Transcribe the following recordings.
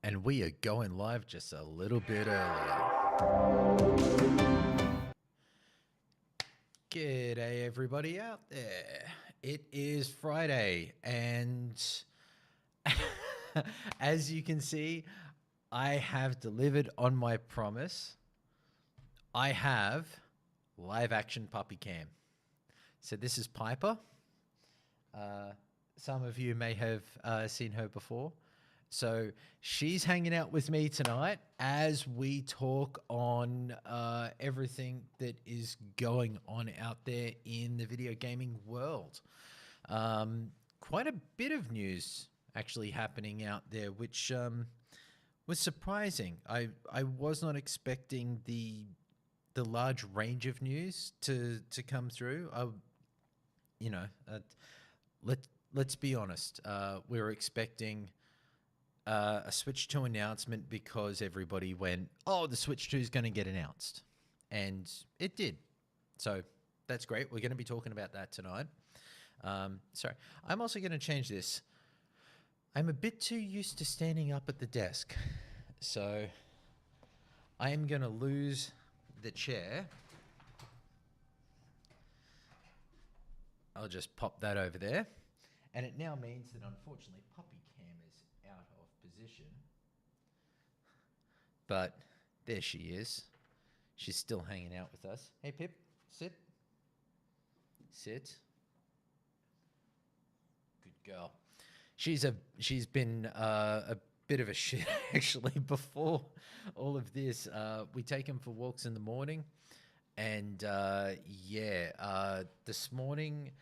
And we are going live just a little bit earlier. G'day everybody out there. It is Friday and as you can see, I have delivered on my promise. I have live action puppy cam. So this is Piper. Some of you may have seen her before. So she's hanging out with me tonight as we talk on everything that is going on out there in the video gaming world. Quite a bit of news actually happening out there, which was surprising. I was not expecting the large range of news to come through. Let's be honest. We were expecting a Switch 2 announcement because everybody went, oh, the Switch 2 is going to get announced. And it did. So that's great. We're going to be talking about that tonight. Sorry. I'm also going to change this. I'm a bit too used to standing up at the desk. So I am going to lose the chair. I'll just pop that over there. And it now means that unfortunately Puppy Cam is out of position. But there she is. She's still hanging out with us. Hey Pip, sit. Sit. Good girl. She's been a bit of a shit actually before all of this. We take him for walks in the morning. And this morning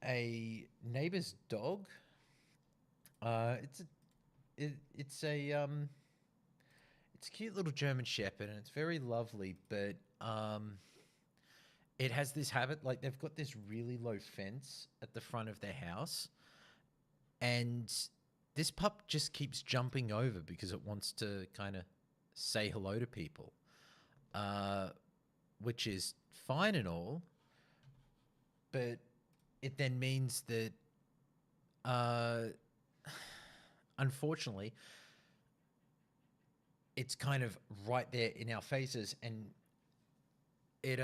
a neighbor's dog. It's a cute little German Shepherd, and it's very lovely. But it has this habit, like they've got this really low fence at the front of their house, and this pup just keeps jumping over because it wants to kind of say hello to people, which is fine and all, but it then means that, unfortunately, it's kind of right there in our faces, and it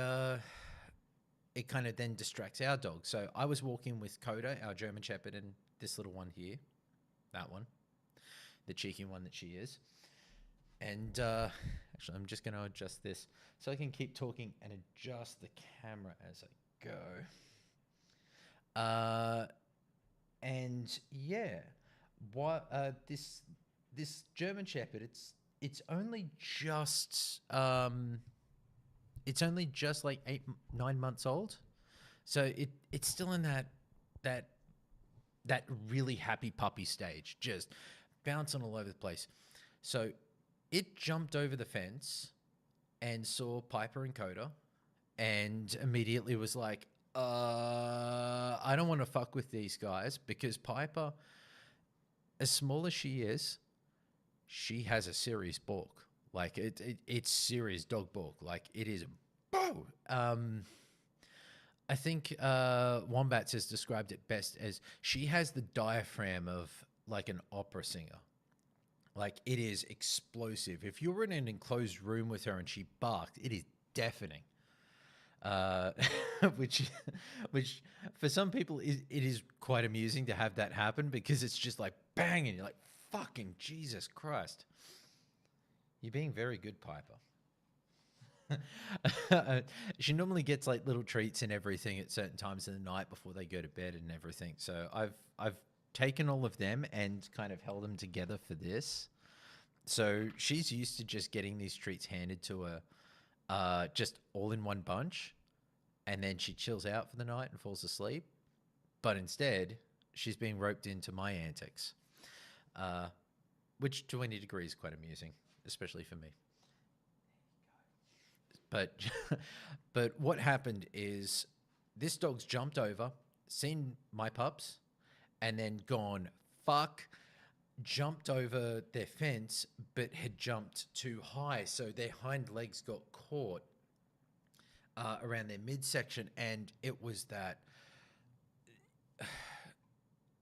kind of then distracts our dog. So I was walking with Coda, our German Shepherd, and this little one here, that one, the cheeky one that she is. And actually, I'm just going to adjust this so I can keep talking and adjust the camera as I go. And yeah, this German Shepherd, it's only just like 8-9 months old, so it's still in that really happy puppy stage, just bouncing all over the place. So it jumped over the fence and saw Piper and Coda, and immediately was like, I don't want to fuck with these guys, because Piper, as small as she is, she has a serious balk. Like it's serious dog balk. Like it is. Boo! I think Wombats has described it best as she has the diaphragm of like an opera singer. Like it is explosive. If you're in an enclosed room with her and she barked, it is deafening. Which for some people it is quite amusing to have that happen, because it's just like bang, and you're like, fucking Jesus Christ. You're being very good, Piper. She normally gets like little treats and everything at certain times of the night before they go to bed and everything. So I've taken all of them and kind of held them together for this. So she's used to just getting these treats handed to her, just all in one bunch, and then she chills out for the night and falls asleep. But instead, she's being roped into my antics, which to any degree is quite amusing, especially for me. But what happened is this dog's jumped over, seen my pups, and then gone, fuck, jumped over their fence, but had jumped too high. So their hind legs got caught around their midsection. And it was that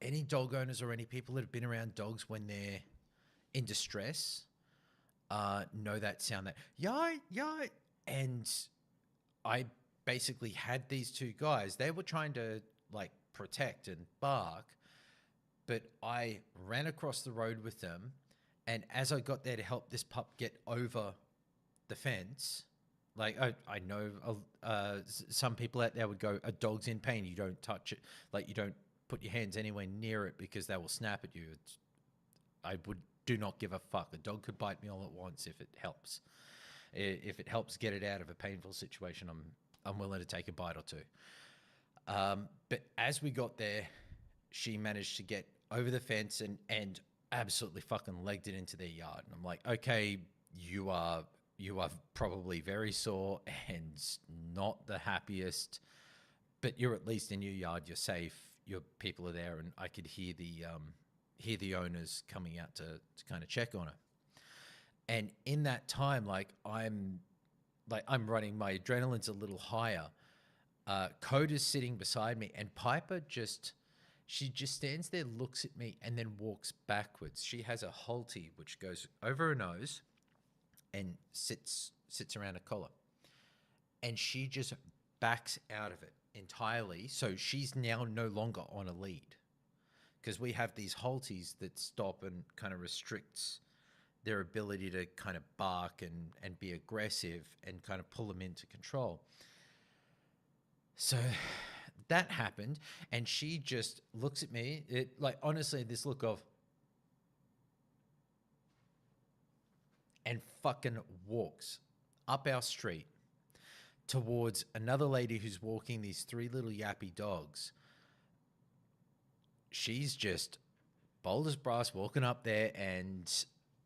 any dog owners or any people that have been around dogs when they're in distress know that sound, that yeah, yeah. And I basically had these two guys. They were trying to like protect and bark, but I ran across the road with them. And as I got there to help this pup get over the fence, like I know some people out there would go, a dog's in pain, you don't touch it, like you don't put your hands anywhere near it because they will snap at you. I would do not give a fuck. A dog could bite me all at once if it helps. If it helps get it out of a painful situation, I'm willing to take a bite or two. But as we got there, she managed to get over the fence and absolutely fucking legged it into their yard. And I'm like, okay, you are probably very sore and not the happiest, but you're at least in your yard. You're safe. Your people are there, and I could hear the owners coming out to kind of check on her. And in that time, I'm running, my adrenaline's a little higher. Coda's sitting beside me, and Piper she just stands there, looks at me, and then walks backwards. She has a halty which goes over her nose and sits around a collar. And she just backs out of it entirely. So she's now no longer on a lead, because we have these halties that stop and kind of restricts their ability to kind of bark and be aggressive and kind of pull them into control. So that happened, and she just looks at me, honestly, this look of, and fucking walks up our street towards another lady who's walking these three little yappy dogs. She's just bold as brass walking up there, and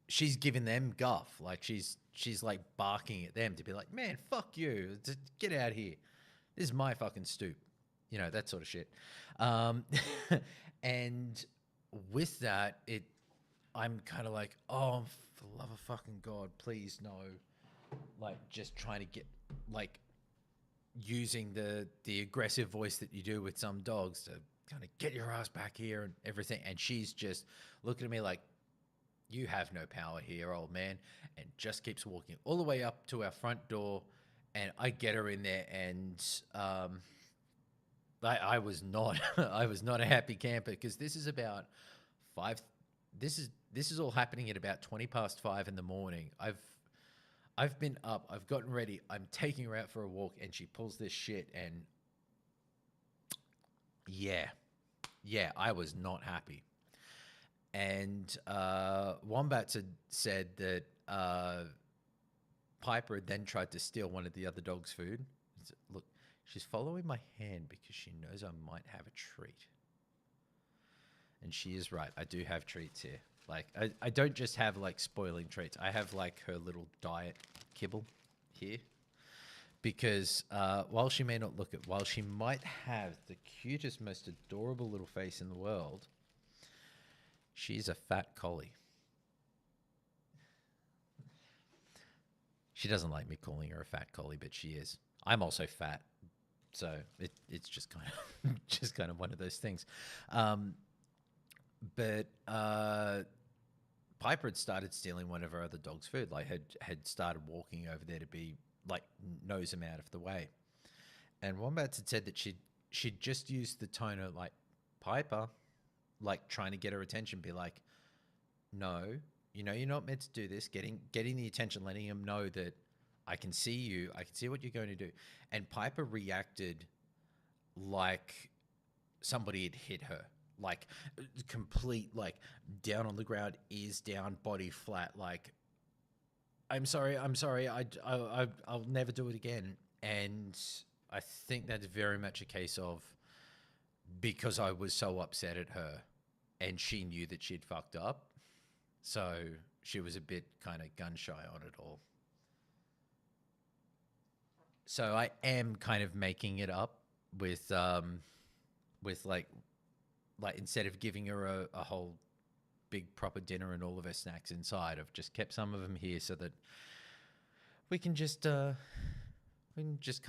she's giving them guff. Like she's like barking at them to be like, man, fuck you, just get out here. This is my fucking stoop. You know, that sort of shit. And with that, I'm kind of like, oh, for the love of fucking God, please no. Like just trying to get, like using the aggressive voice that you do with some dogs to kind of get your ass back here and everything. And she's just looking at me like, you have no power here, old man, and just keeps walking all the way up to our front door. And I get her in there, and I was not I was not a happy camper, because this is about five. This is all happening at about 5:20 in the morning. I've been up. I've gotten ready. I'm taking her out for a walk, and she pulls this shit. And yeah, I was not happy. And Wombats had said that Piper had then tried to steal one of the other dogs' food. He said, look, she's following my hand because she knows I might have a treat. And she is right. I do have treats here. Like, I don't just have, like, spoiling treats. I have, like, her little diet kibble here. Because while she may not look it, while she might have the cutest, most adorable little face in the world, she's a fat collie. She doesn't like me calling her a fat collie, but she is. I'm also fat, so it's just kind of one of those things. But Piper had started stealing one of her other dog's food. Like had started walking over there to be like nose him out of the way. And Wombats had said that she'd just used the tone of like, Piper, like trying to get her attention, be like, no, you know, you're not meant to do this. Getting the attention, letting him know that I can see you. I can see what you're going to do. And Piper reacted like somebody had hit her, like complete, like down on the ground, ears down, body flat. Like, I'm sorry. I'll never do it again. And I think that's very much a case of, because I was so upset at her and she knew that she'd fucked up. So she was a bit kind of gun shy on it all. So I am kind of making it up with like instead of giving her a whole big proper dinner and all of her snacks inside, I've just kept some of them here so that we can just kind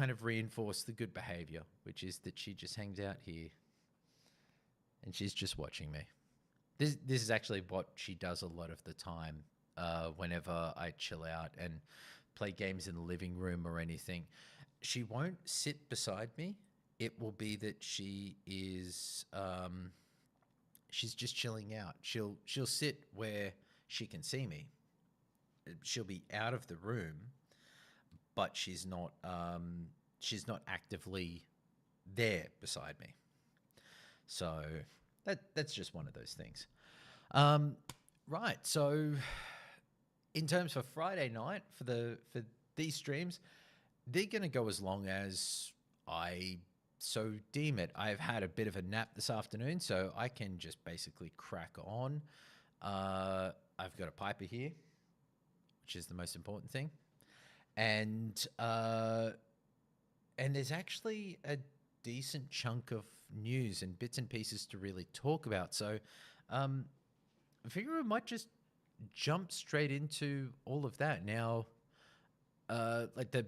of reinforce the good behavior, which is that she just hangs out here and she's just watching me. This is actually what she does a lot of the time whenever I chill out and play games in the living room or anything. She won't sit beside me. It will be that she's just chilling out. She'll sit where she can see me. She'll be out of the room, but she's not actively there beside me. So that's just one of those things. Right. So in terms of Friday night for these streams, they're going to go as long as I so deem it. I've had a bit of a nap this afternoon, so I can just basically crack on. I've got a piper here, which is the most important thing, and there's actually a decent chunk of news and bits and pieces to really talk about. So I figure we might just jump straight into all of that now. Like the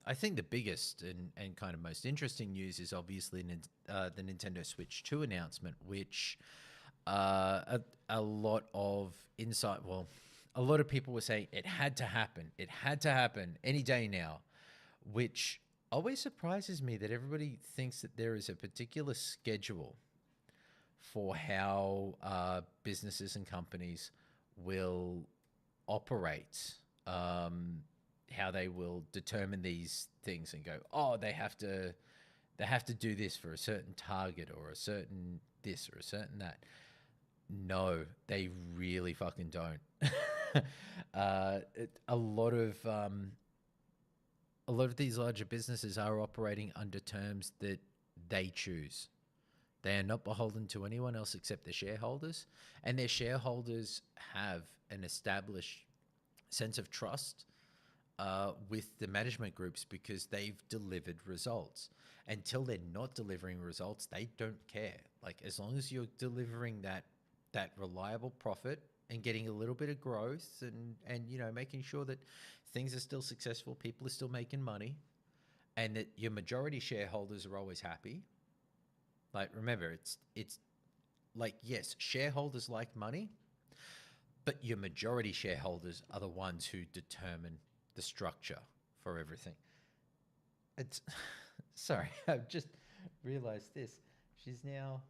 I think the biggest and kind of most interesting news is obviously the Nintendo Switch 2 announcement, which a lot of insight, well, a lot of people were saying it had to happen. It had to happen any day now, which always surprises me that everybody thinks that there is a particular schedule for how businesses and companies will operate, how they will determine these things and go, oh, they have to do this for a certain target or a certain this or a certain that. No, they really fucking don't. A lot of these larger businesses are operating under terms that they choose. They are not beholden to anyone else except their shareholders, and their shareholders have an established sense of trust with the management groups because they've delivered results. Until they're not delivering results, they don't care. Like, as long as you're delivering that reliable profit and getting a little bit of growth and you know, making sure that things are still successful, people are still making money, and that your majority shareholders are always happy. Like, remember, it's like, yes, shareholders like money, but your majority shareholders are the ones who determine the structure for everything. It's sorry, I've just realized this. She's now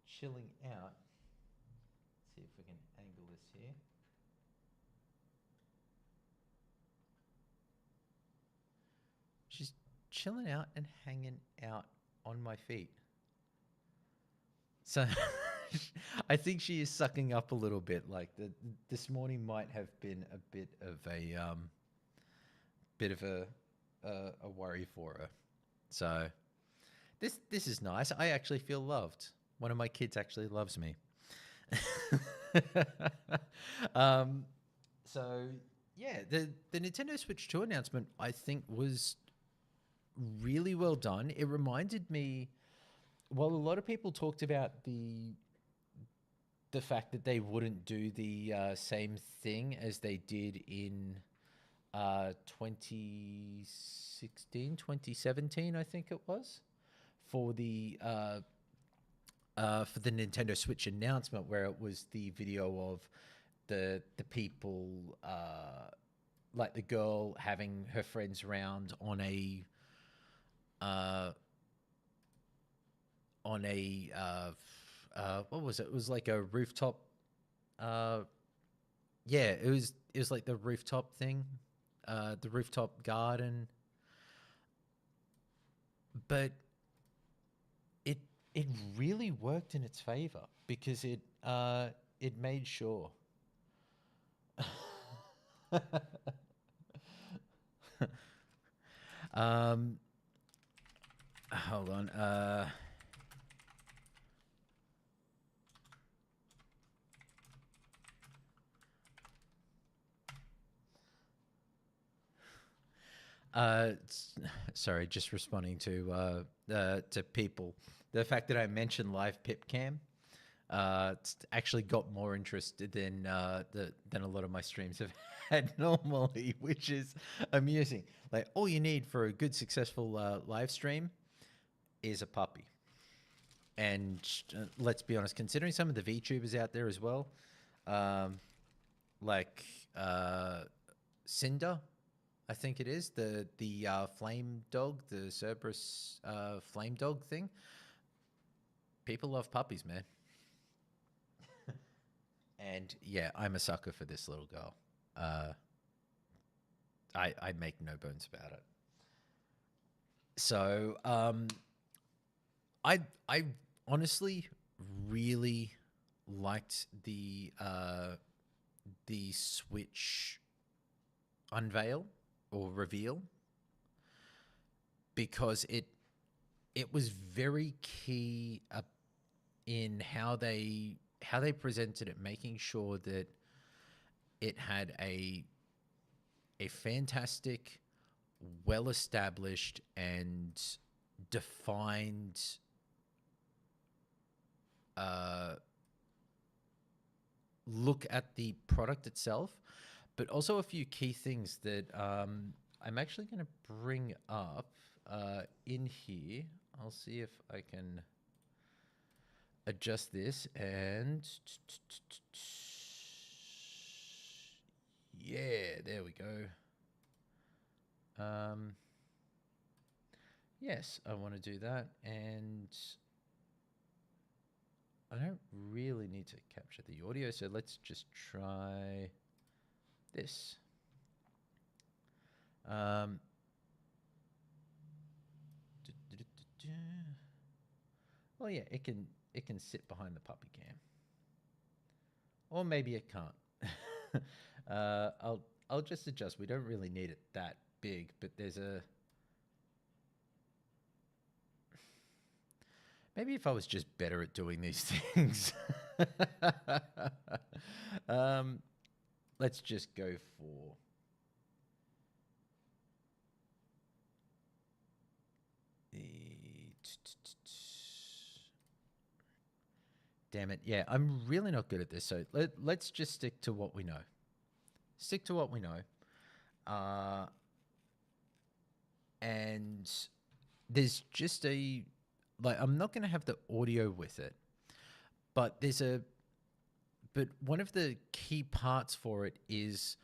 chilling out. Let's see if we can angle this here. She's chilling out and hanging out on my feet. So I think she is sucking up a little bit. Like this morning might have been a bit of a worry for her. So this is nice. I actually feel loved. One of my kids actually loves me. So yeah, the Nintendo Switch 2 announcement I think was really well done. It reminded me, well, a lot of people talked about the fact that they wouldn't do the same thing as they did in 2016, 2017, I think it was, for the Nintendo Switch announcement, where it was the video of the people, like the girl having her friends around on a what was it? It was like a rooftop. Yeah, it was like the rooftop thing, the rooftop garden. But it really worked in its favor because it made sure. Hold on. Sorry, just responding to people. The fact that I mentioned live pip cam, it's actually got more interest than a lot of my streams have had normally, which is amusing. Like, all you need for a good, successful live stream is a puppy. And let's be honest, considering some of the VTubers out there as well, like Cinder, I think it is the flame dog, the Cerberus flame dog thing. People love puppies, man. And yeah, I'm a sucker for this little girl. Uh, I make no bones about it. So I honestly really liked the Switch unveil or reveal because it was very key in how they presented it, making sure that it had a fantastic, well established and defined look at the product itself, but also a few key things that I'm actually going to bring up in here. I'll see if I can adjust this and yeah, there we go. Yes, I want to do that, and I don't really need to capture the audio, so let's just try this. Well, yeah, it can sit behind the puppy cam, or maybe it can't. I'll just adjust. We don't really need it that big, but there's a maybe if I was just better at doing these things. Let's just go for the. Damn it. Yeah, I'm really not good at this. So let's just stick to what we know. Stick to what we know. And there's just I'm not going to have the audio with it, but but one of the key parts for it is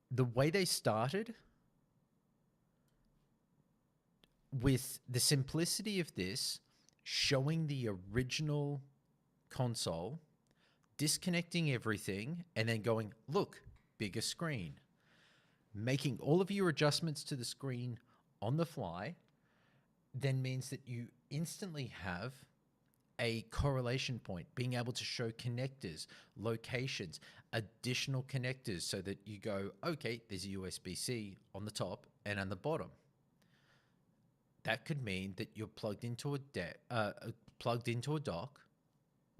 the way they started with the simplicity of this, showing the original console, disconnecting everything, and then going, look, bigger screen. Making all of your adjustments to the screen on the fly then means that you instantly have a correlation point, being able to show connectors, locations, additional connectors so that you go, okay, there's a USB-C on the top and on the bottom. That could mean that you're plugged into a dock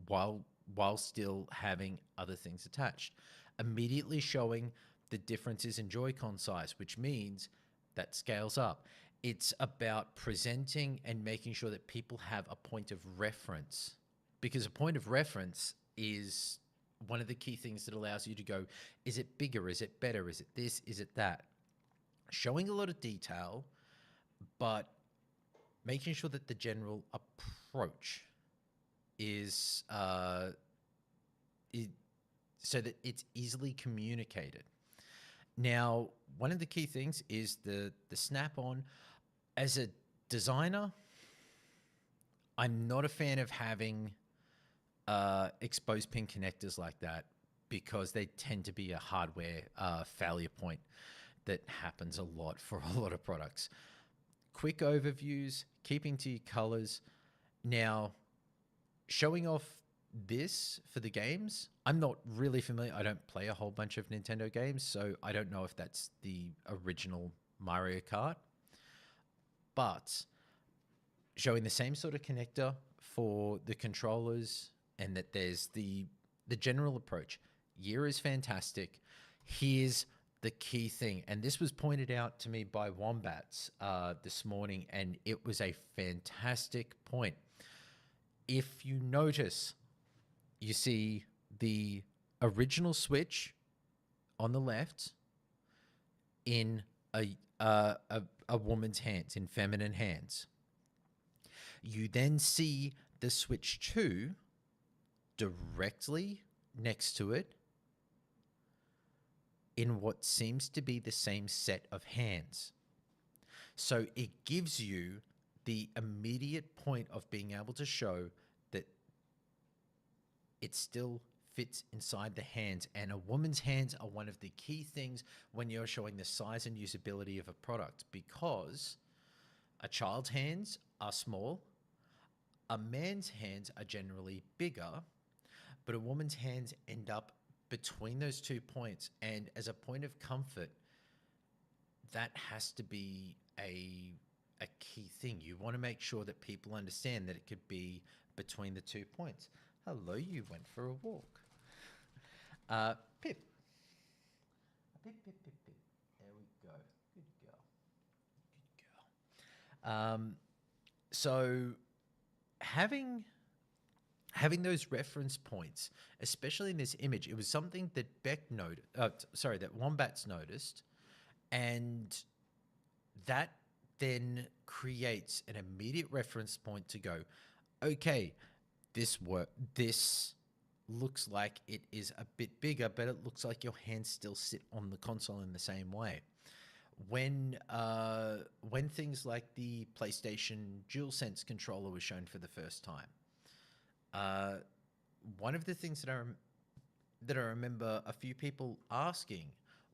while still having other things attached. Immediately showing the differences in Joy-Con size, which means that scales up. It's about presenting and making sure that people have a point of reference, because a point of reference is one of the key things that allows you to go, is it bigger? Is it better? Is it this? Is it that? Showing a lot of detail, but making sure that the general approach is so that it's easily communicated. Now, one of the key things is the snap-on. As a designer, I'm not a fan of having exposed pin connectors like that because they tend to be a hardware failure point that happens a lot for a lot of products. Quick overviews, keeping to your colors. Now, showing off this for the games, I'm not really familiar. I don't play a whole bunch of Nintendo games, so I don't know if that's the original Mario Kart. But showing the same sort of connector for the controllers, and that there's the general approach. Year is fantastic. Here's the key thing, and this was pointed out to me by Wombats this morning, and it was a fantastic point. If you notice, you see the original Switch on the left in a woman's hands, in feminine hands. You then see the Switch 2 directly next to it in what seems to be the same set of hands. So it gives you the immediate point of being able to show that it still fits inside the hands. And a woman's hands are one of the key things when you're showing the size and usability of a product, because a child's hands are small, a man's hands are generally bigger, but a woman's hands end up between those 2 points. And as a point of comfort, that has to be a key thing. You want to make sure that people understand that it could be between the 2 points. Hello, you went for a walk. Pip. Pip, pip, pip, pip. There we go. Good girl. Good girl. So having those reference points, especially in this image, it was something that that Wombats noticed, and that then creates an immediate reference point to go, okay, this looks like it is a bit bigger, but it looks like your hands still sit on the console in the same way. When things like the PlayStation DualSense controller was shown for the first time, one of the things that I remember a few people asking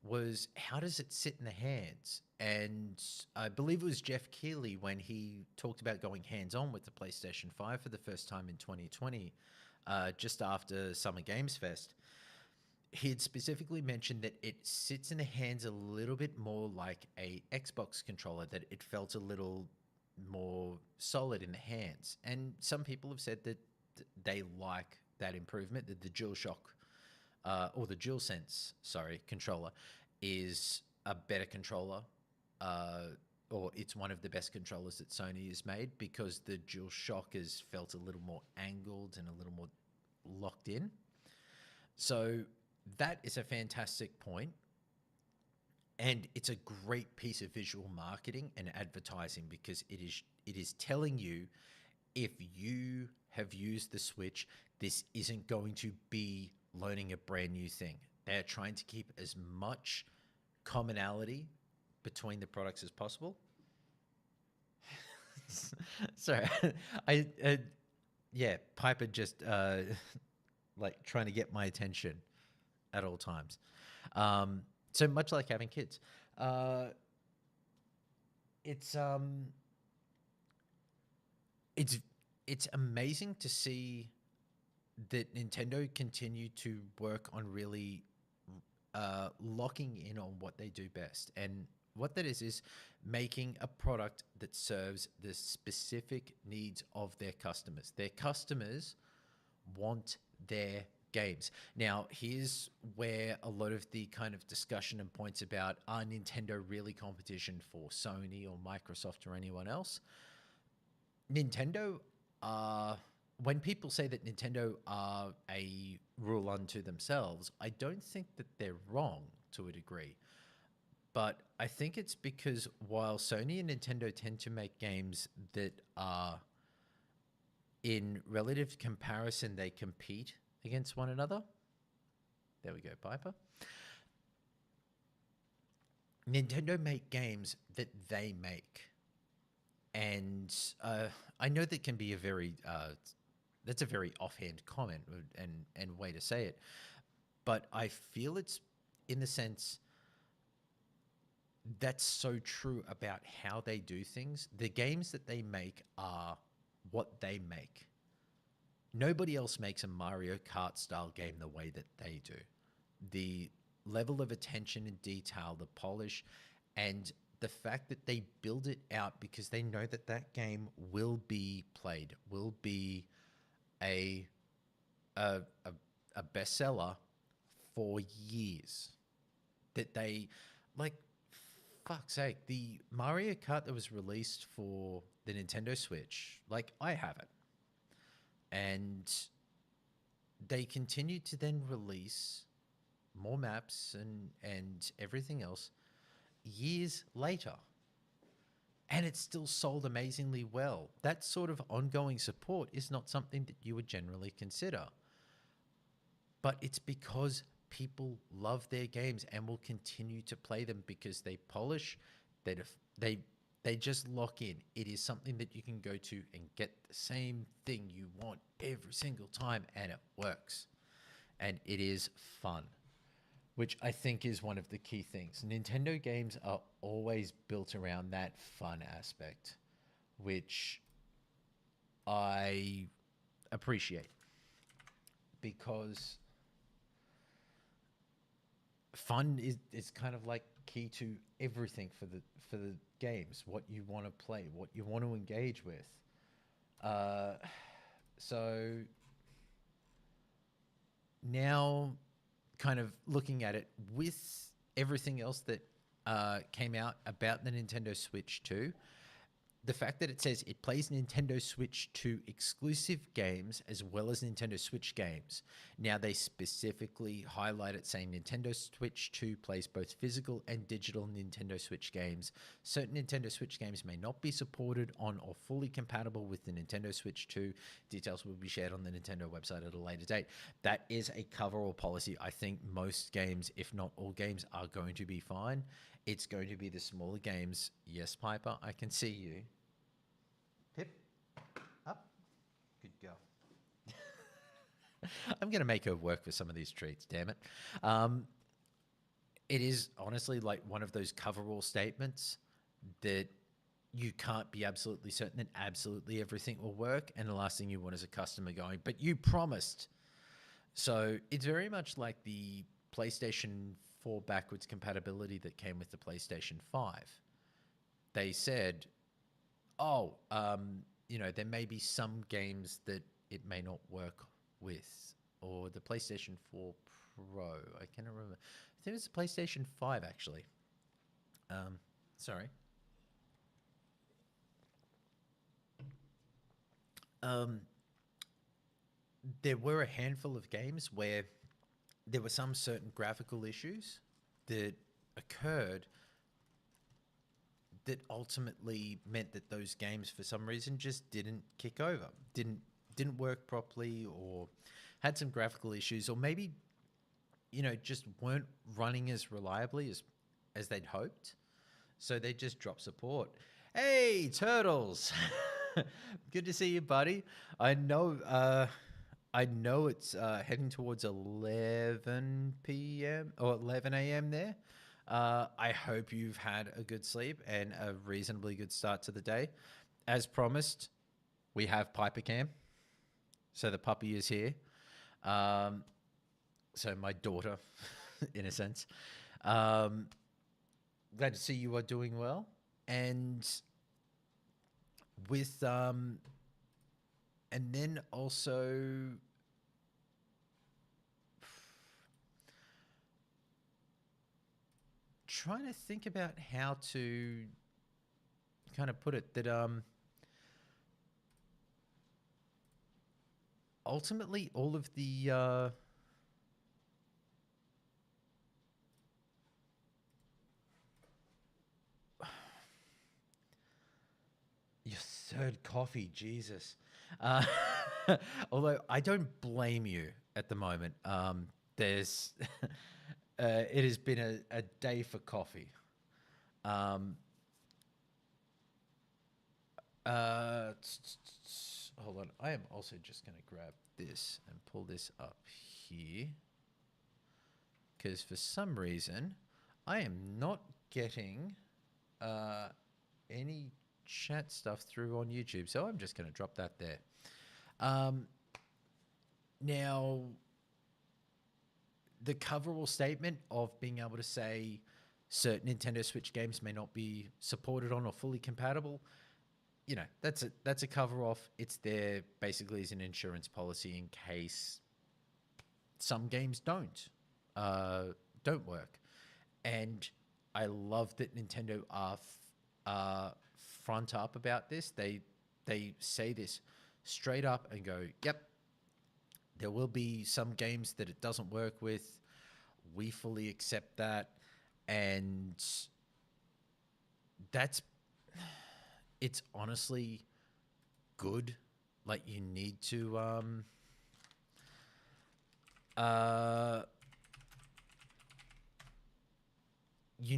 was, how does it sit in the hands? And I believe it was Jeff Keighley, when he talked about going hands-on with the PlayStation 5 for the first time in 2020, just after Summer Games Fest. He had specifically mentioned that it sits in the hands a little bit more like a Xbox controller, that it felt a little more solid in the hands. And some people have said that they like that improvement, that the DualShock or the DualSense, controller is a better controller, or it's one of the best controllers that Sony has made, because the DualShock has felt a little more angled and a little more locked in. So that is a fantastic point, and it's a great piece of visual marketing and advertising, because it is telling you, if you have used the Switch, this isn't going to be learning a brand new thing. They're trying to keep as much commonality between the products as possible. Sorry, Piper just like trying to get my attention at all times. So much like having kids, it's amazing to see that Nintendo continue to work on really locking in on what they do best. And what that is making a product that serves the specific needs of their customers. Their customers want their games. Now, here's where a lot of the kind of discussion and points about, are Nintendo really competition for Sony or Microsoft or anyone else? Nintendo are... When people say that Nintendo are a rule unto themselves, I don't think that they're wrong to a degree. But I think it's because while Sony and Nintendo tend to make games that are, in relative comparison, they compete against one another. There we go, Piper. Nintendo make games that they make. And I know that can be a very... that's a very offhand comment and way to say it. But I feel it's, in the sense, that's so true about how they do things. The games that they make are what they make. Nobody else makes a Mario Kart style game the way that they do. The level of attention and detail, the polish, and the fact that they build it out because they know that that game will be played, will be a bestseller for years. That they, like, fuck's sake, the Mario Kart that was released for the Nintendo Switch, like, I have it. And they continue to then release more maps and everything else years later. And it's still sold amazingly well. That sort of ongoing support is not something that you would generally consider. But it's because people love their games and will continue to play them because they polish, they they just lock in. It is something that you can go to and get the same thing you want every single time, and it works. And it is fun, which I think is one of the key things. Nintendo games are always built around that fun aspect, which I appreciate because fun is kind of like key to everything for the games, what you want to play, what you want to engage with. Uh, so now, kind of looking at it with everything else that came out about the Nintendo Switch 2, the fact that it says it plays Nintendo Switch 2 exclusive games as well as Nintendo Switch games. Now they specifically highlight it saying Nintendo Switch 2 plays both physical and digital Nintendo Switch games. Certain Nintendo Switch games may not be supported on or fully compatible with the Nintendo Switch 2. Details will be shared on the Nintendo website at a later date. That is a coverall policy. I think most games, if not all games, are going to be fine. It's going to be the smaller games. Yes, Piper, I can see you. Pip, up. Good girl. I'm going to make her work for some of these treats, damn it. It is honestly like one of those coverall statements that you can't be absolutely certain that absolutely everything will work. And the last thing you want is a customer going, but you promised. So it's very much like the PlayStation 4 backwards compatibility that came with the PlayStation 5. They said, there may be some games that it may not work with, or the PlayStation 4 Pro. I cannot remember. I think it was the PlayStation 5, actually. Sorry. There were a handful of games where there were some certain graphical issues that occurred that ultimately meant that those games, for some reason, just didn't kick over, didn't work properly, or had some graphical issues, or maybe just weren't running as reliably as they'd hoped. So they just dropped support. Hey, Turtles! Good to see you, buddy. I know it's heading towards 11 p.m. or 11 a.m. there. I hope you've had a good sleep and a reasonably good start to the day. As promised, we have Piper Cam. So the puppy is here. So my daughter, in a sense. Glad to see you are doing well. And with and then also trying to think about how to kind of put it that ultimately all of the your third coffee, Jesus. Although I don't blame you at the moment. There's it has been a day for coffee. Hold on. I am also just going to grab this and pull this up here. Because for some reason, I am not getting any chat stuff through on YouTube. So I'm just going to drop that there. Now, the coverall statement of being able to say certain Nintendo Switch games may not be supported on or fully compatible, that's a cover off. It's there basically as an insurance policy in case some games don't work. And I love that Nintendo are front up about this. They say this straight up and go, yep, there will be some games that it doesn't work with. We fully accept that. And it's honestly good. Like, you need to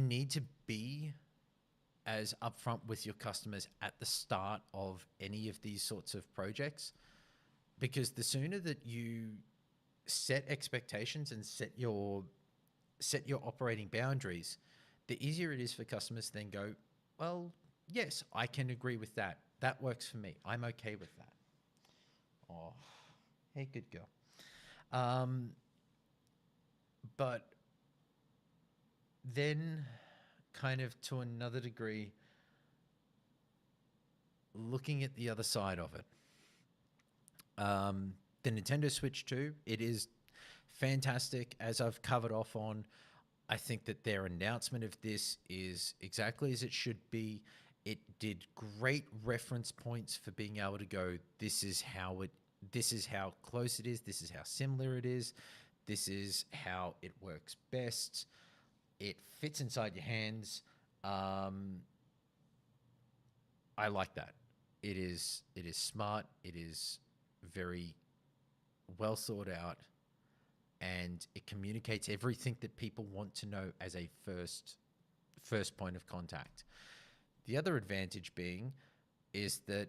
you need to be as upfront with your customers at the start of any of these sorts of projects, because the sooner that you set expectations and set your operating boundaries, the easier it is for customers to then go, well, yes, I can agree with that. That works for me. I'm okay with that. Oh, hey, good girl. But then, kind of to another degree, looking at the other side of it, the Nintendo Switch 2, it is fantastic. As I've covered off on, I think that their announcement of this is exactly as it should be. It did great reference points for being able to go, this is how close it is, this is how similar it is, this is how it works best. It fits inside your hands. I like that. It is smart. It is very well thought out, and it communicates everything that people want to know as a first point of contact. The other advantage being is that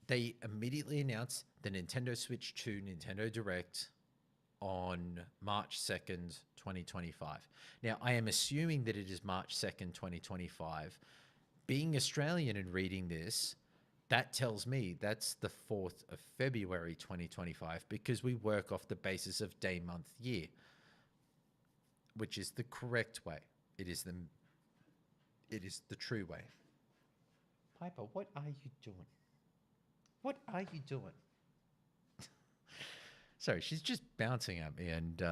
they immediately announced the Nintendo Switch 2 Nintendo Direct on March 2nd, 2025. Now, I am assuming that it is March 2nd, 2025. Being Australian and reading this, that tells me that's the 4th of February, 2025, because we work off the basis of day, month, year, which is the correct way. It is the true way. Piper, what are you doing? What are you doing? Sorry, she's just bouncing at me and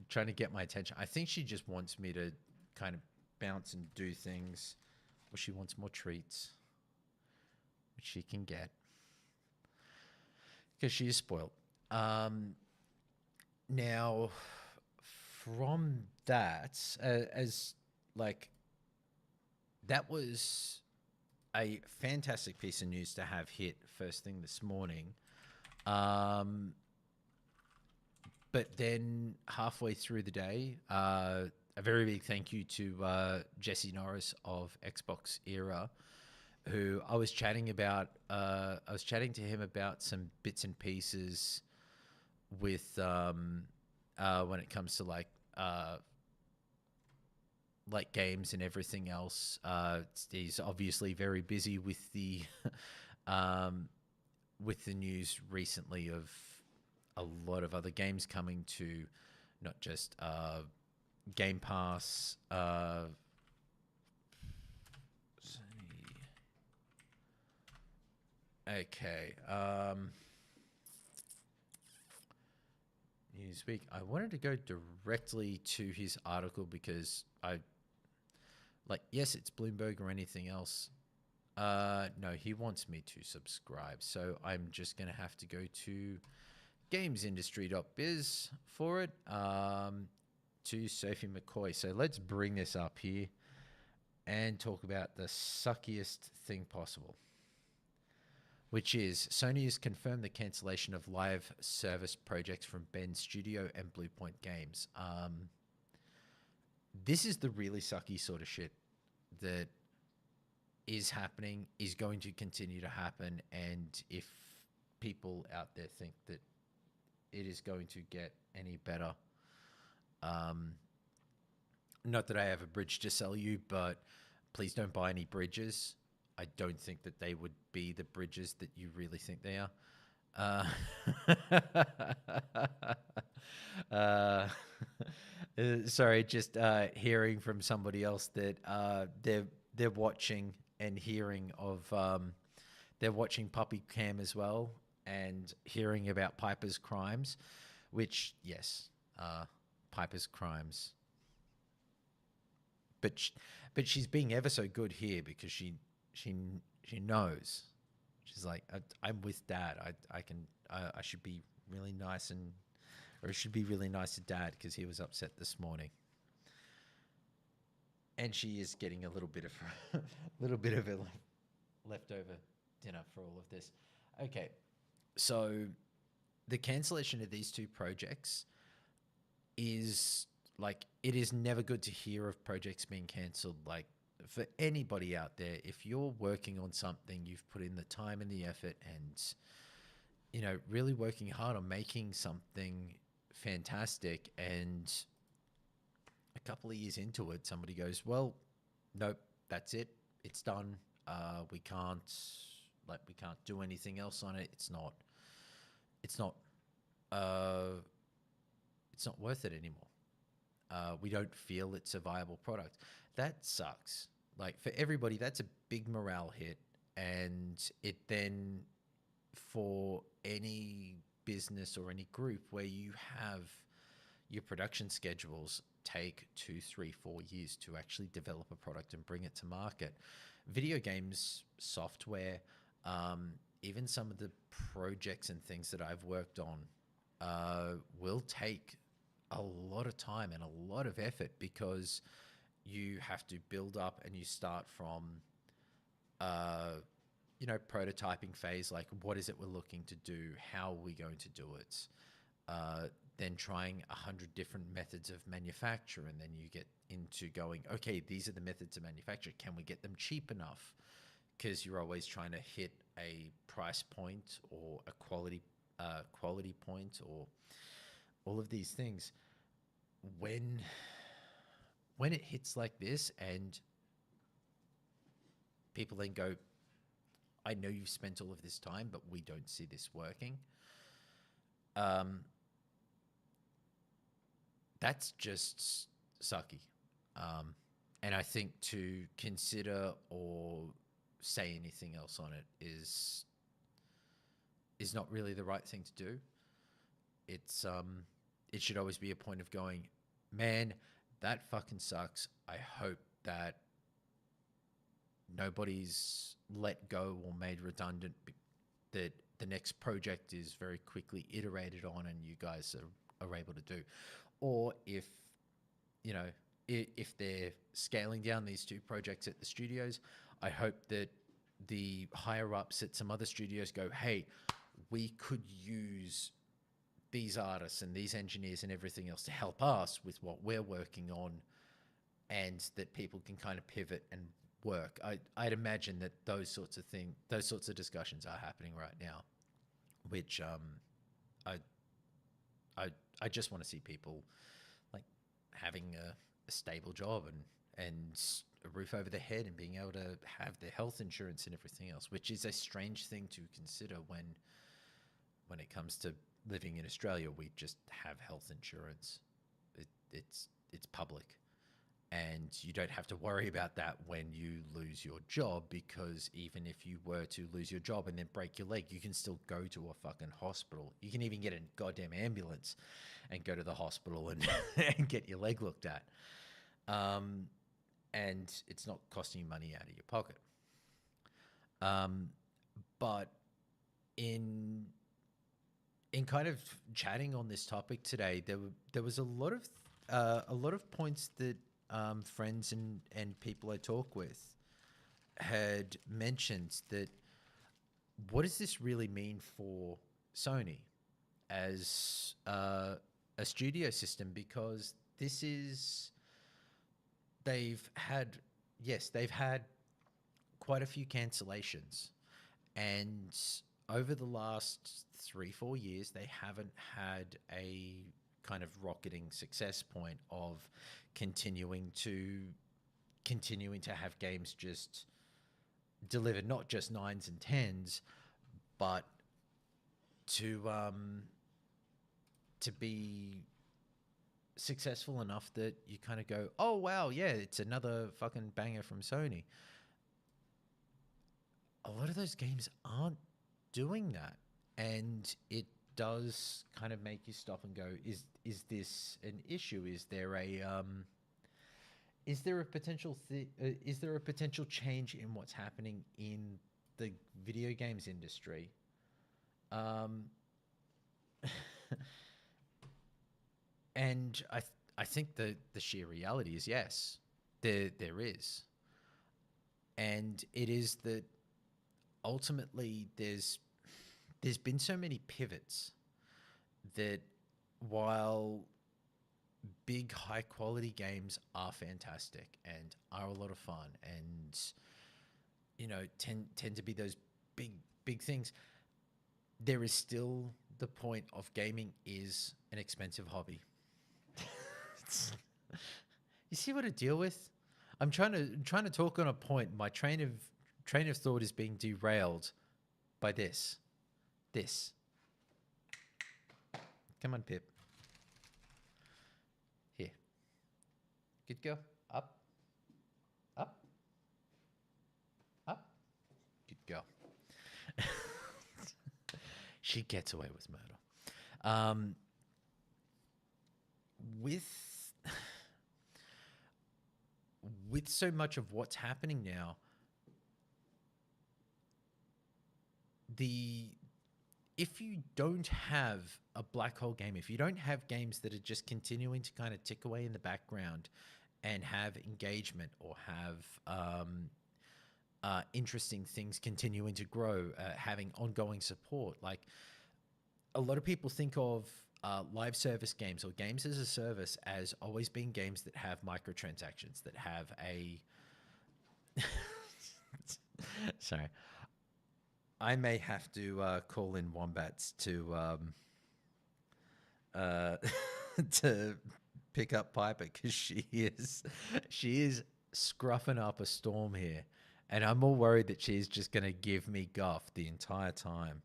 trying to get my attention. I think she just wants me to kind of bounce and do things, or she wants more treats, which she can get because she is spoiled. Now, from that, that was a fantastic piece of news to have hit first thing this morning. But then halfway through the day, a very big thank you to Jesse Norris of Xbox Era, who I was chatting to him about some bits and pieces with when it comes to like games and everything else. He's obviously very busy with the news recently of a lot of other games coming to not just Game Pass. Okay. Newsweek. I wanted to go directly to his article because yes, it's Bloomberg or anything else. No, he wants me to subscribe. So I'm just going to have to go to gamesindustry.biz for it, to Sophie McCoy. So let's bring this up here and talk about the suckiest thing possible, which is Sony has confirmed the cancellation of live service projects from Bend Studio and Bluepoint Games. This is the really sucky sort of shit that is happening, is going to continue to happen, and if people out there think that it is going to get any better, not that I have a bridge to sell you, but please don't buy any bridges. I don't think that they would be the bridges that you really think they are. Sorry, just hearing from somebody else that they're watching and hearing of they're watching Puppy Cam as well and hearing about Piper's crimes, which yes, Piper's crimes. But she's being ever so good here because she knows. She's like, I'm with Dad. I should be really nice or it should be really nice to Dad because he was upset this morning. And she is getting a little bit of a leftover dinner for all of this. Okay, so the cancellation of these two projects is like, it is never good to hear of projects being cancelled. Like, for anybody out there, if you're working on something, you've put in the time and the effort and, you know, really working hard on making something fantastic, and a couple of years into it, somebody goes, well, nope, that's it. It's done. We can't, we can't do anything else on it. It's not, uh, it's not worth it anymore. We don't feel it's a viable product. That sucks. Like, for everybody, that's a big morale hit. And it then, for any business or any group where you have your production schedules take 2, 3, 4 years to actually develop a product and bring it to market. Video games, software, even some of the projects and things that I've worked on will take a lot of time and a lot of effort, because you have to build up and you start from, you know, prototyping phase, like what is it we're looking to do? How are we going to do it? Then trying 100 different methods of manufacture, and then you get into going, okay, these are the methods of manufacture. Can we get them cheap enough? Because you're always trying to hit a price point or a quality point, or all of these things. When it hits like this, and people then go, I know you've spent all of this time, but we don't see this working. That's just sucky. And I think to consider or say anything else on it is not really the right thing to do. It's it should always be a point of going, man, that fucking sucks. I hope that nobody's let go or made redundant, that the next project is very quickly iterated on and you guys are able to do. Or if, you know, if they're scaling down these 2 projects at the studios, I hope that the higher ups at some other studios go, hey, we could use these artists and these engineers and everything else to help us with what we're working on, and that people can kind of pivot and work. I'd imagine that those sorts of discussions are happening right now, which I just want to see people like having a stable job and a roof over their head and being able to have their health insurance and everything else, which is a strange thing to consider when it comes to living in Australia. We just have health insurance. It's public. And you don't have to worry about that when you lose your job, because even if you were to lose your job and then break your leg, you can still go to a fucking hospital. You can even get a goddamn ambulance and go to the hospital and, and get your leg looked at. And it's not costing you money out of your pocket. But in kind of chatting on this topic today, there was a lot of points that friends and people I talk with had mentioned, that what does this really mean for Sony as a studio system? Because they've had quite a few cancellations, and over the last 3-4 years, they haven't had a kind of rocketing success point of continuing to have games just delivered, not just 9s and 10s, but to be successful enough that you kind of go, oh wow, yeah, it's another fucking banger from Sony. A lot of those games aren't doing that, and it does kind of make you stop and go, is this an issue? Is there a potential change in what's happening in the video games industry? And I think the sheer reality is yes, there is, and it is that ultimately there's been so many pivots that while big high quality games are fantastic and are a lot of fun, and tend to be those big things. There is still the point of gaming is an expensive hobby. You see what I deal with? I'm trying to talk on a point. My train of thought is being derailed by this. This. Come on, Pip. Here. Good girl. Up. Up. Up. Good girl. She gets away with murder. With so much of what's happening now, if you don't have a black hole game, if you don't have games that are just continuing to kind of tick away in the background and have engagement or have interesting things continuing to grow, having ongoing support, like a lot of people think of live service games or games as a service as always being games that have microtransactions, that have a sorry, I may have to call in wombats to to pick up Piper, because she is scruffing up a storm here, and I'm all worried that she's just going to give me guff the entire time.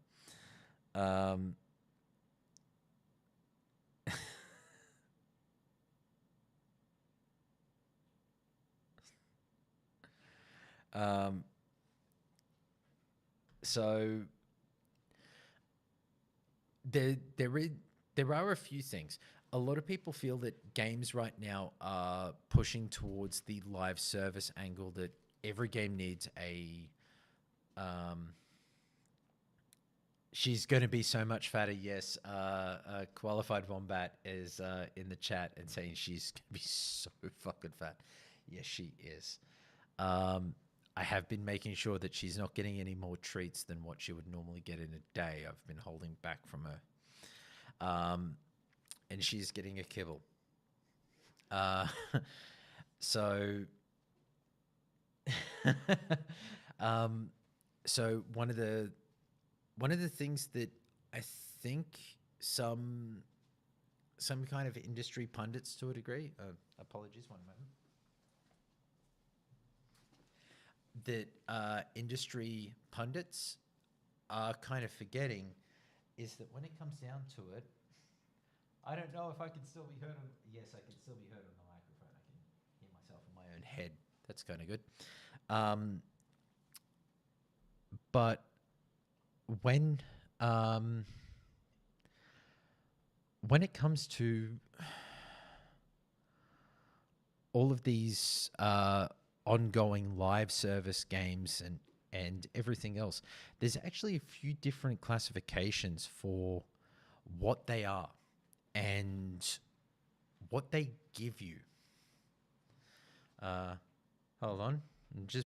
So there are a few things. A lot of people feel that games right now are pushing towards the live service angle, that every game needs a she's going to be so much fatter. Yes, a qualified wombat is in the chat and saying she's going to be so fucking fat. Yes, she is. I have been making sure that she's not getting any more treats than what she would normally get in a day. I've been holding back from her. And she's getting a kibble. So so one of the things that I think some kind of industry pundits, to a degree, apologies, one moment, that industry pundits are kind of forgetting is that when it comes down to it, I don't know if I can still be heard on. Yes, I can still be heard on the microphone. I can hear myself in my own head. That's kind of good. But when it comes to all of these ongoing live service games and everything else, there's actually a few different classifications for what they are and what they give you. Hold on, just.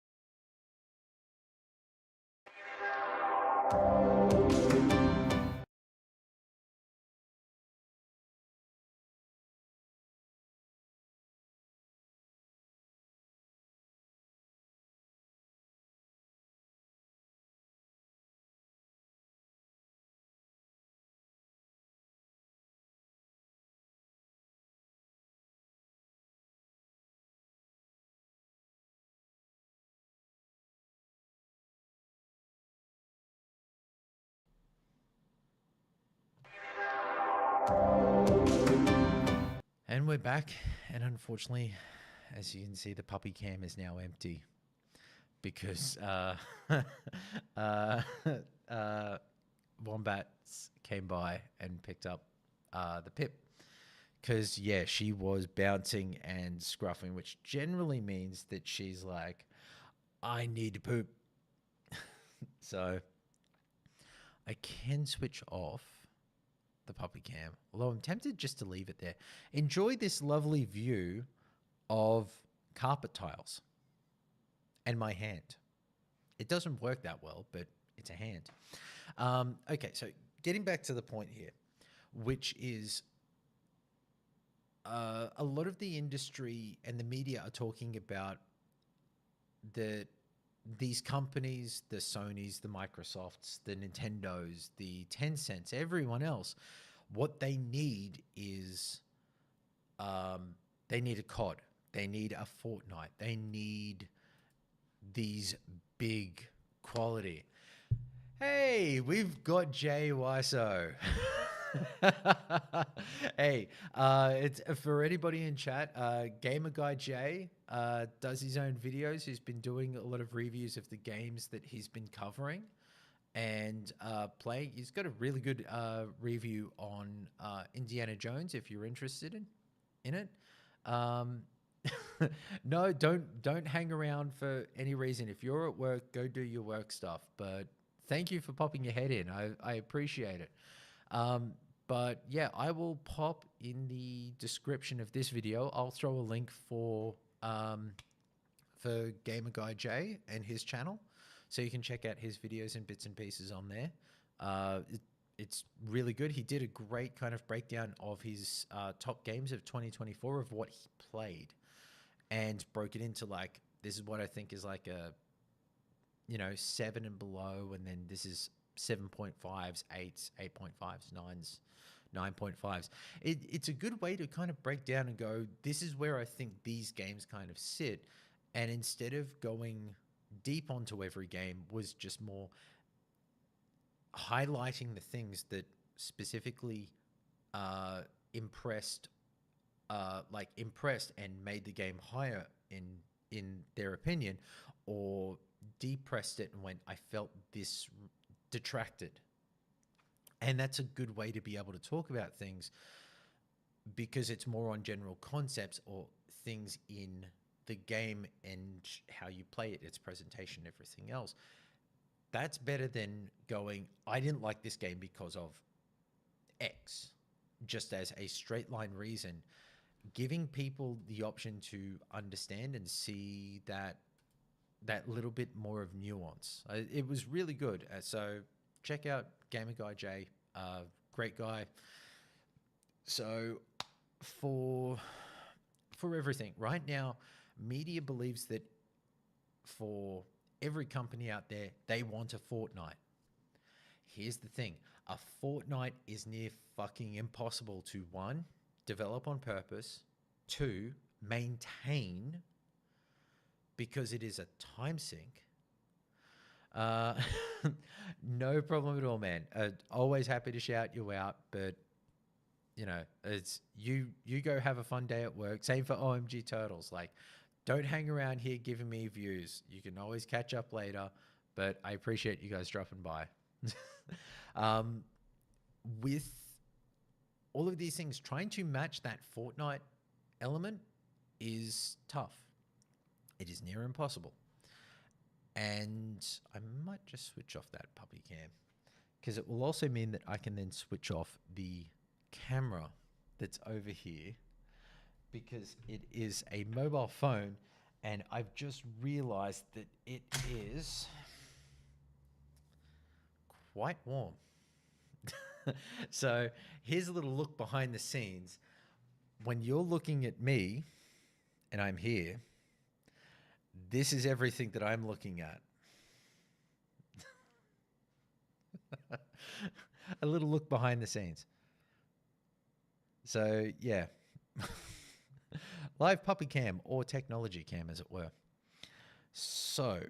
And we're back, and unfortunately, as you can see, the puppy cam is now empty because wombats came by and picked up the Pip. Because, yeah, she was bouncing and scruffing, which generally means that she's like, I need to poop. So I can switch off the puppy cam, although I'm tempted just to leave it there. Enjoy this lovely view of carpet tiles and my hand. It doesn't work that well, but it's a hand. Okay, so getting back to the point here, which is a lot of the industry and the media are talking about the these companies, the Sonys, the Microsofts, the Nintendos, the Tencents, everyone else. What they need is they need a COD, they need a Fortnite, they need these big quality. Hey, we've got Jay Wiso. Hey, it's for anybody in chat. Gamer Guy Jay does his own videos. He's been doing a lot of reviews of the games that he's been covering and playing. He's got a really good review on Indiana Jones if you're interested in it. Um, no, don't hang around for any reason. If you're at work, go do your work stuff. But thank you for popping your head in. I appreciate it. But yeah, I will pop in the description of this video. I'll throw a link for Gamer Guy Jay and his channel, so you can check out his videos and bits and pieces on there. It's really good. He did a great kind of breakdown of his top games of 2024 of what he played, and broke it into like, this is what I think is like a 7 and below, and then this is 7.5s, 8s, 8.5s, 9s, 9.5s. It's a good way to kind of break down and go, this is where I think these games kind of sit. And instead of going deep onto every game, was just more highlighting the things that specifically impressed and made the game higher in their opinion, or depressed it and went, I felt this detracted. And that's a good way to be able to talk about things, because it's more on general concepts or things in the game and how you play it, its presentation, everything else. That's better than going, I didn't like this game because of X, just as a straight line reason. Giving people the option to understand and see that little bit more of nuance. It was really good. So check out Gamer Guy Jay, great guy. So for everything right now, media believes that for every company out there, they want a Fortnite. Here's the thing. A Fortnite is near fucking impossible to, one, develop on purpose, two, maintain, because it is a time sink. No problem at all, man. Always happy to shout you out, but it's you go have a fun day at work. Same for OMG Turtles. Like, don't hang around here giving me views. You can always catch up later, but I appreciate you guys dropping by. With all of these things, trying to match that Fortnite element is tough. It is near impossible. And I might just switch off that puppy cam, because it will also mean that I can then switch off the camera that's over here, because it is a mobile phone, and I've just realized that it is quite warm. So here's a little look behind the scenes. When you're looking at me and I'm here, this is everything that I'm looking at. A little look behind the scenes. So yeah, live puppy cam, or technology cam as it were. So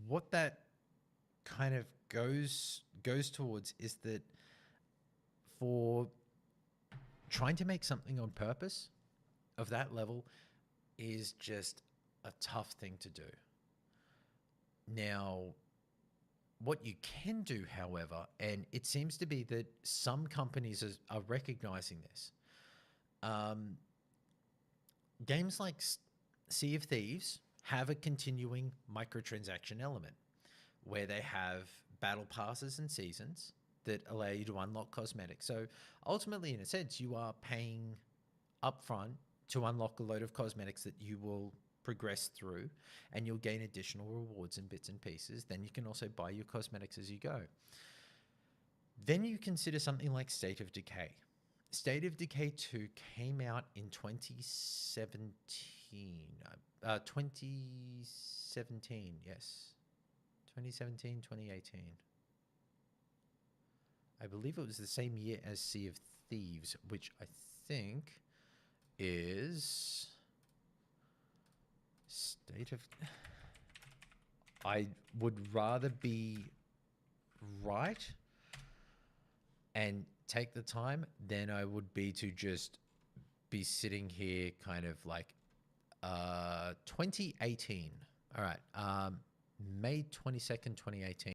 what that kind of goes towards is that for trying to make something on purpose of that level is just a tough thing to do. Now, what you can do, however, and it seems to be that some companies are recognizing this. Games like Sea of Thieves have a continuing microtransaction element, where they have battle passes and seasons that allow you to unlock cosmetics. So ultimately, in a sense, you are paying upfront to unlock a load of cosmetics that you will progress through, and you'll gain additional rewards and bits and pieces. Then you can also buy your cosmetics as you go. Then you consider something like State of Decay. State of Decay 2 came out in 2017. 2017, yes. 2017, 2018. I believe it was the same year as Sea of Thieves, which I think is State of... I would rather be right and take the time than I would be to just be sitting here kind of like 2018. All right. May 22nd, 2018.